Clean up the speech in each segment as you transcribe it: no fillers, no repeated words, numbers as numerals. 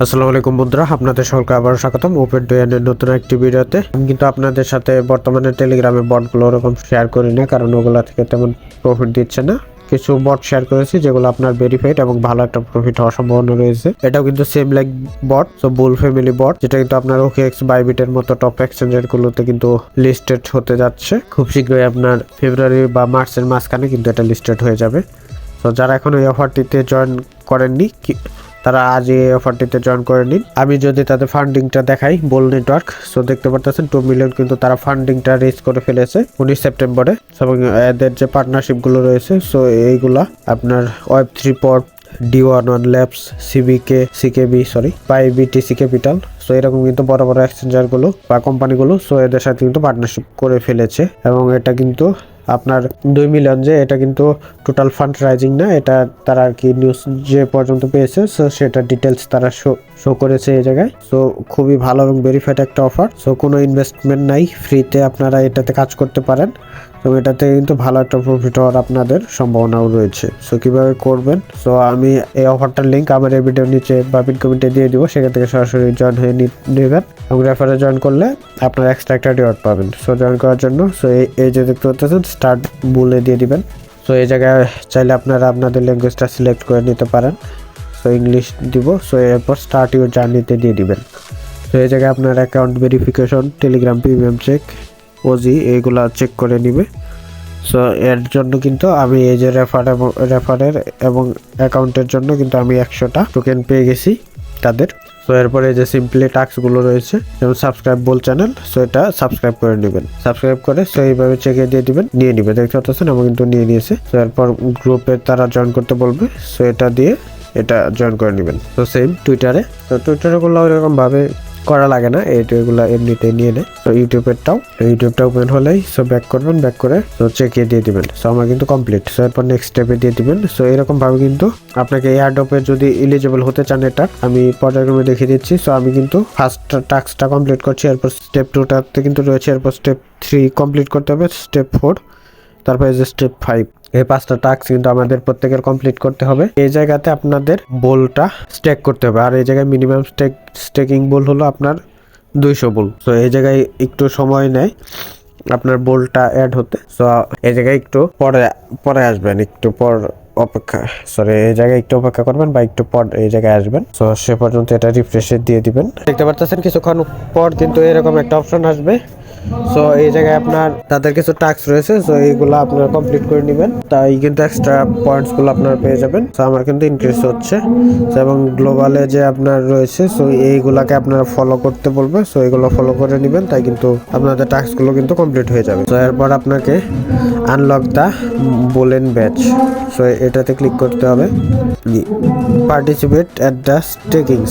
আসসালামু আলাইকুম বন্ধুরা, আপনাদের সকলকে আবার স্বাগতম ওপেন টু এর নতুন একটি ভিডিওতে। আমি কিন্তু আপনাদের সাথে বর্তমানে টেলিগ্রামে বটগুলো ওরকম শেয়ার করি না, কারণ ওগুলা থেকে তেমন প্রফিট দিচ্ছে না। কিছু বট শেয়ার করেছি যেগুলো আপনার ভেরিফাইড এবং ভালো একটা প্রফিট হওয়ার সম্ভাবনা রয়েছে। এটাও কিন্তু সেম লাইক বট, সো বুল ফ্যামিলি বট, যেটা কিন্তু আপনার ওকেএক্স বাইবিটের মতো টপ এক্সচেঞ্জের গুলোতে কিন্তু লিস্টেড হতে যাচ্ছে। খুব শীঘ্রই আপনার ফেব্রুয়ারি বা মার্চের মাঝখানে কিন্তু এটা লিস্টেড হয়ে যাবে। তো যারা এখন এই অফারটিতে জয়েন করেননি তারা আজ এই অফারটিতে জয়েন করে নিন। আমি যদি তাদের ফান্ডিংটা দেখাই, বোল নেটওয়ার্ক, সো দেখতে পারতেছেন 2 মিলিয়ন কিন্তু তারা ফান্ডিংটা রেজ করে ফেলেছে 19 সেপ্টেম্বরে। এবং এদের যে পার্টনারশিপ গুলো রয়েছে, সো এইগুলা আপনার ওয়েব3 পড, D11 labs, BTC capital, so এরকম কিন্তু বড় বড় এক্সচেঞ্জার গুলো বা কোম্পানিগুলো সো এদের সাথে কিন্তু পার্টনারশিপ করে ফেলেছে। এবং এটা কিন্তু আপনার 2 মিলিয়ন, যে এটা কিন্তু টোটাল ফান্ড রাইজিং না, এটা তারা আর কি নিউজ যে পর্যন্ত পেয়েছে সো সেটা ডিটেলস তারা শো করেছে এই জায়গায়। সো খুবই ভালো এবং ভেরিফাইড একটা অফার। সো কোনো ইনভেস্টমেন্ট নাই, ফ্রিতে আপনারা এটাতে কাজ করতে পারেন এবং এটাতে কিন্তু ভালো একটা প্রফিট হওয়ার আপনাদের সম্ভাবনাও রয়েছে। সো কিভাবে করবেন, সো আমি এই অফারটার লিঙ্ক আমার এই ভিডিওর নিচে বা পিন কমেন্টে দিয়ে দিব, সেখান থেকে সরাসরি জয়েন হয়ে নেবেন এবং রেফারে জয়েন করলে আপনার এক্সট্রা একটা রিওয়ার্ড পাবেন। সো জয়েন করার জন্য সো এই যে দেখতে পাচ্ছেন স্টার্ট বুলে দিয়ে দিবেন। সো এই জায়গায় চাইলে আপনারা আপনাদের ল্যাঙ্গুয়েজটা সিলেক্ট করে নিতে পারেন। সো ইংলিশ দিব, সো এরপর স্টার্ট ইউর জার্নিতে দিয়ে দিবেন। সো এই জায়গায় আপনার account verification, Telegram premium check, ওজি এইগুলা চেক করে নিবে। সো এর জন্য কিন্তু আমি এই যে রেফারের এবং অ্যাকাউন্টের জন্য কিন্তু আমি 100টা টোকেন পেয়ে গেছি তাদের। সো এরপরে যে সিম্পলি টাস্কগুলো রয়েছে, যেমন সাবস্ক্রাইব বোল চ্যানেল, সো এটা সাবস্ক্রাইব করে নেবেন। সাবস্ক্রাইব করে সো এইভাবে চেকে দিয়ে দিবেন, নিয়ে নিবে। দেখতে পাচ্ছেন আমি কিন্তু নিয়ে নিয়েছে। সো এরপর গ্রুপে তারা জয়েন করতে বলবে, সো এটা দিয়ে এটা জয়েন করে নেবেন। তো সেম টুইটারে, তো টুইটারে করলে ওইরকম ভাবে করা লাগে না, এইগুলো এমনিতে নিয়ে নেয়। তো ইউটিউবটা ওপেন হলেই সো ব্যাক করবেন, ব্যাক করে তো চেকে দিয়ে দিবেন। সো আমার কিন্তু কমপ্লিট। সো এরপর নেক্সট স্টেপে দিয়ে দিবেন। সো এরকম ভাবে কিন্তু আপনাকে এয়ারড্রপে যদি এলিজিবল হতে চান, এটা আমি পর্যায়ক্রমে দেখিয়ে দিচ্ছি। সো আমি কিন্তু ফার্স্ট টাস্কটা কমপ্লিট করছি, এরপর স্টেপ 2টাতে কিন্তু রয়েছে, এরপর স্টেপ 3 কমপ্লিট করতে হবে, স্টেপ 4, তারপরে যে স্টেপ 5। এই 5টা টাস্ক কিন্তু আমাদের প্রত্যেকের কমপ্লিট করতে হবে। এই জায়গাতে আপনাদের বোলটা স্টেক করতে হবে, আর এই জায়গায় মিনিমাম স্টেকিং বোল হলো আপনার 200 বোল। তো এই জায়গায় একটু সময় নেয় আপনার বোলটা অ্যাড হতে। সো এই জায়গায় একটু পরে আসবেন, একটু পর অপেক্ষা, এই জায়গায় একটু অপেক্ষা করবেন বা একটু পর এই জায়গায় আসবেন। সো সে পর্যন্ত এটা রিফ্রেশে দিয়ে দিবেন। দেখতে পাচ্ছেন কিছুক্ষণ পর কিন্তু এরকম একটা অপশন আসবে। সো এই জায়গায় আপনার তাদের কিছু টাস্ক রয়েছে, সো এইগুলো আপনারা কমপ্লিট করে নেবেন, তাই কিন্তু এক্সট্রা পয়েন্টসগুলো আপনারা পেয়ে যাবেন। সো আমার কিন্তু ইনক্রিজ হচ্ছে। সো এবং গ্লোবালে যে আপনার রয়েছে, সো এইগুলাকে আপনারা ফলো করতে বলবে, সো এগুলো ফলো করে নেবেন, তাই কিন্তু আপনাদের টাস্কগুলো কিন্তু কমপ্লিট হয়ে যাবে। সো এরপর আপনাকে আনলক দা বোলেন ব্যাচ, সো এটাতে ক্লিক করতে হবে। পার্টিসিপেট অ্যাট দ্য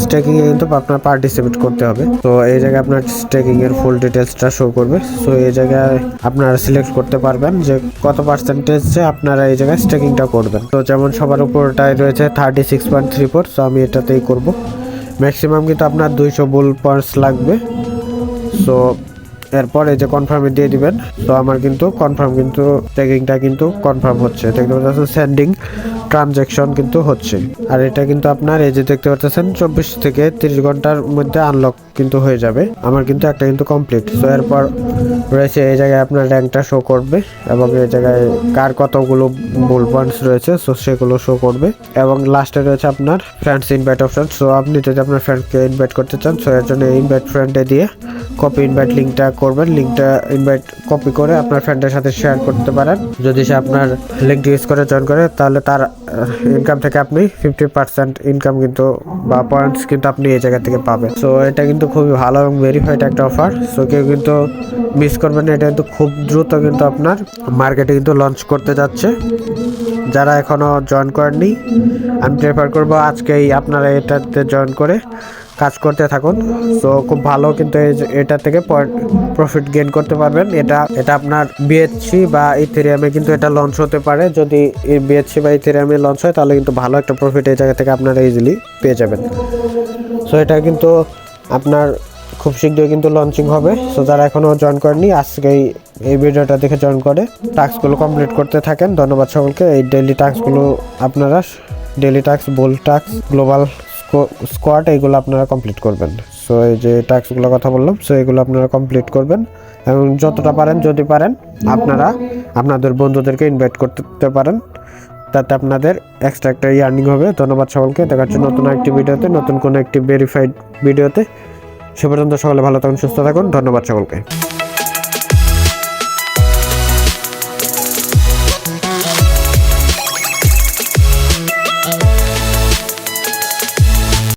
স্টেকিং এ কিন্তু আপনার পার্টিসিপেট করতে হবে। তো এই জায়গায় আপনার স্টেকিং এর ফুল ডিটেলসটা শো করবে। সো এই জায়গায় আপনারা সিলেক্ট করতে পারবেন যে কত পার্সেন্টেজে আপনারা এই জায়গায় স্টেকিংটা করবেন। তো যেমন সবার উপরটাই রয়েছে 36.34, সো আমি এটাতেই করব। ম্যাক্সিমাম কিন্তু আপনার 200 বুল পয়েন্টস লাগবে। সো এরপর এই যে কনফার্মে দিয়ে দিবেন। তো আমার কিন্তু কনফার্ম, কিন্তু ট্র্যাকিংটা কিন্তু কনফার্ম হচ্ছে, দেখতে পাচ্ছেন সেন্ডিং ট্রানজ্যাকশন কিন্তু হচ্ছে। আর এটা কিন্তু আপনার এই যে দেখতে পাচ্ছেন 24 থেকে 30 ঘন্টার মধ্যে আনলক কিন্তু হয়ে যাবে। আমার কিন্তু একটা কিন্তু কমপ্লিট। সো এরপর রয়েছে এই জায়গায় আপনার র্যাঙ্কটা শো করবে এবং এই জায়গায় কার কতগুলো বুল পয়েন্টস রয়েছে, সো সেগুলো শো করবে। এবং লাস্টে রয়েছে আপনার ফ্রেন্ডস ইনভাইট অপশন। সো আপনি যদি আপনার ফ্রেন্ডকে ইনভাইট করতে চান, সো এর জন্য ইনভাইট ফ্রেন্ডে দিয়ে কপি ইনভাইট লিঙ্কটা করবেন। লিঙ্কটা ইনভাইট কপি করে আপনার ফ্রেন্ডের সাথে শেয়ার করতে পারেন। যদি সে আপনার লিঙ্কটি ইউজ করে জয়েন করে, তাহলে তার ইনকাম থেকে আপনি 50% ইনকাম কিন্তু বা পয়েন্টস কিন্তু আপনি এই জায়গা থেকে পাবেন। সো এটা কিন্তু খুবই ভালো এবং ভেরিফাইড একটা অফার। সো কেউ কিন্তু মিস করবেন না, এটা কিন্তু খুব দ্রুত কিন্তু আপনার মার্কেটে কিন্তু লঞ্চ করতে যাচ্ছে। যারা এখনো জয়েন করেননি, আমি প্রেফার করবো আজকেই আপনারা এটাতে জয়েন করে কাজ করতে থাকুন। সো খুব ভালো কিন্তু এটা থেকে প্রফিট গেইন করতে পারবেন। এটা আপনার বিএসসি বা ইথেরিয়ামে কিন্তু এটা লঞ্চ হতে পারে। যদি বিএসসি বা ইথেরিয়ামে লঞ্চ হয়, তাহলে কিন্তু ভালো একটা প্রফিট এই জায়গা থেকে আপনারা ইজিলি পেয়ে যাবেন। সো এটা কিন্তু আপনার খুব শীঘ্রই কিন্তু লঞ্চিং হবে। সো যারা এখনো জয়েন করেননি, আজকেই এই ভিডিওটা দেখে জয়েন করে টাস্কগুলো কমপ্লিট করতে থাকেন। ধন্যবাদ সকলকে। এই ডেইলি টাস্কগুলো আপনারা ডেইলি টাস্ক, বোল টাস্ক, গ্লোবাল স্কোয়াড এইগুলো আপনারা কমপ্লিট করবেন। সো এই যে টাস্কগুলোর কথা বললাম, সো এগুলো আপনারা কমপ্লিট করবেন এবং যতটা পারেন যদি পারেন আপনারা আপনাদের বন্ধুদেরকে ইনভাইট করতে পারেন, তাতে আপনাদের এক্সট্রা একটা ইয়ার্নিং হবে। ধন্যবাদ সকলকে, দেখা হচ্ছে নতুন একটি ভিডিওতে, নতুন কোনো একটি ভেরিফাইড ভিডিওতে। সে পর্যন্ত সকলে ভালো থাকুন, সুস্থ থাকুন, ধন্যবাদ সকলকে।